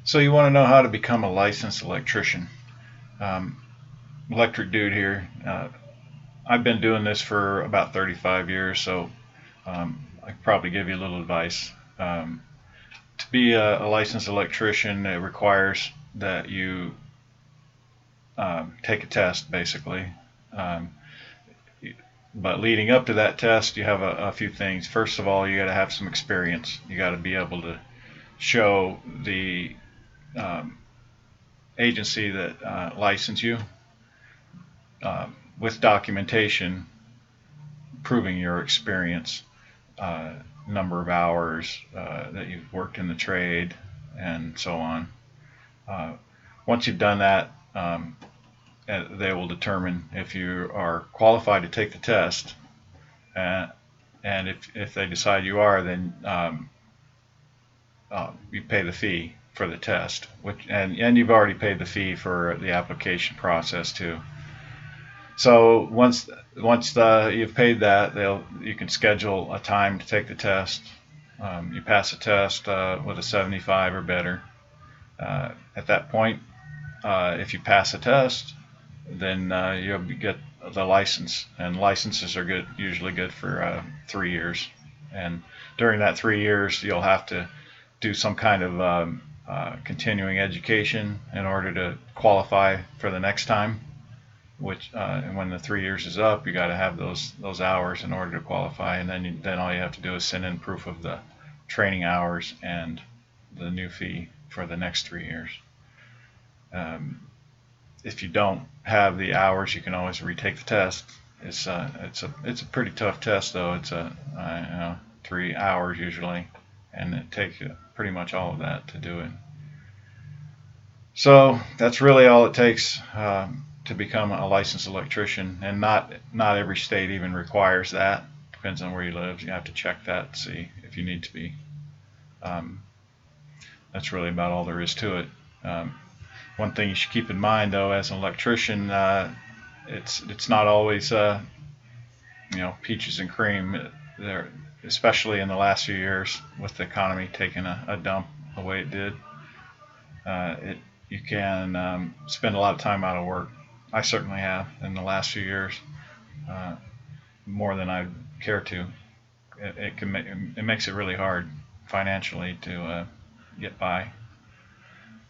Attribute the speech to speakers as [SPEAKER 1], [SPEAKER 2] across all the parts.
[SPEAKER 1] So you want to know how to become a licensed electrician. Um, Electric dude here. I've been doing this for about 35 years, so I could probably give you a little advice. To be a licensed electrician, it requires that you take a test, basically. Um, but leading up to that test, you have a few things. First of all, you got to have some experience. You got to be able to show the um, agency that licensed you with documentation proving your experience, uh, number of hours that you've worked in the trade, and so on. Uh, Once you've done that, they will determine if you are qualified to take the test. Uh, and if they decide you are, then you pay the fee for the test, and you've already paid the fee for the application process too. So once you've paid that, you can schedule a time to take the test. You pass the test with a 75 or better. At that point, if you pass the test, then you'll get the license, and licenses are usually good for 3 years. And during that 3 years, you'll have to do some kind of continuing education in order to qualify for the next time. And when the 3 years is up, you got to have those hours in order to qualify, and then all you have to do is send in proof of the training hours and the new fee for the next 3 years. If you don't have the hours, you can always retake the test. It's a pretty tough test though. It's 3 hours usually, and it takes you pretty much all of that to do it. So that's really all it takes to become a licensed electrician, and not every state even requires that. Depends on where you live. You have to check that to see if you need to be. Um, that's really about all there is to it. One thing you should keep in mind, though, as an electrician, it's not always peaches and cream. There, especially in the last few years with the economy taking a dump the way it did. You can spend a lot of time out of work. I certainly have in the last few years, more than I care to. It makes it really hard financially to get by.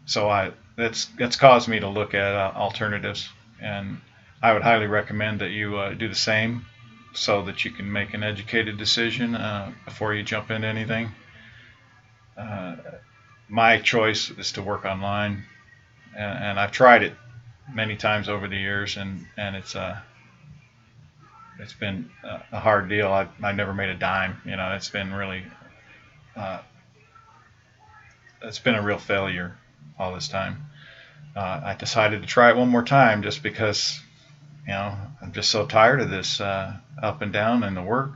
[SPEAKER 1] So that's caused me to look at alternatives, and I would highly recommend that you do the same, so that you can make an educated decision before you jump into anything. Uh, my choice is to work online, and I've tried it many times over the years, and it's been a hard deal. I've never made a dime. It's been really uh, it's been a real failure all this time. I decided to try it one more time just because I'm just so tired of this up and down in the work.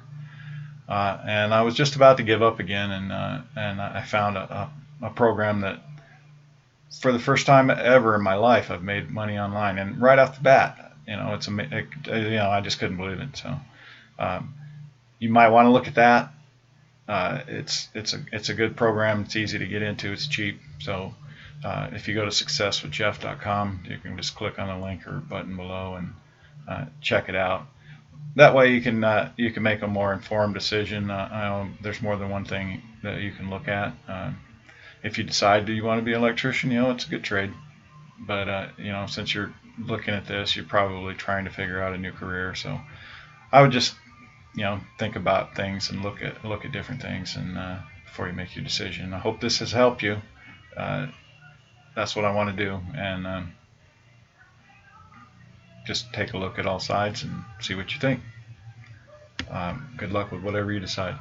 [SPEAKER 1] And I was just about to give up again, and I found a program that, for the first time ever in my life, I've made money online, and right off the bat, I just couldn't believe it. So you might want to look at that. It's a good program. It's easy to get into. It's cheap. So if you go to successwithjeff.com, you can just click on the link or button below and check it out. That way you can make a more informed decision. There's more than one thing that you can look at. If you decide you want to be an electrician, it's a good trade. But since you're looking at this, you're probably trying to figure out a new career. So I would just think about things and look at different things, and before you make your decision. I hope this has helped you. That's what I want to do, and just take a look at all sides and see what you think. Good luck with whatever you decide.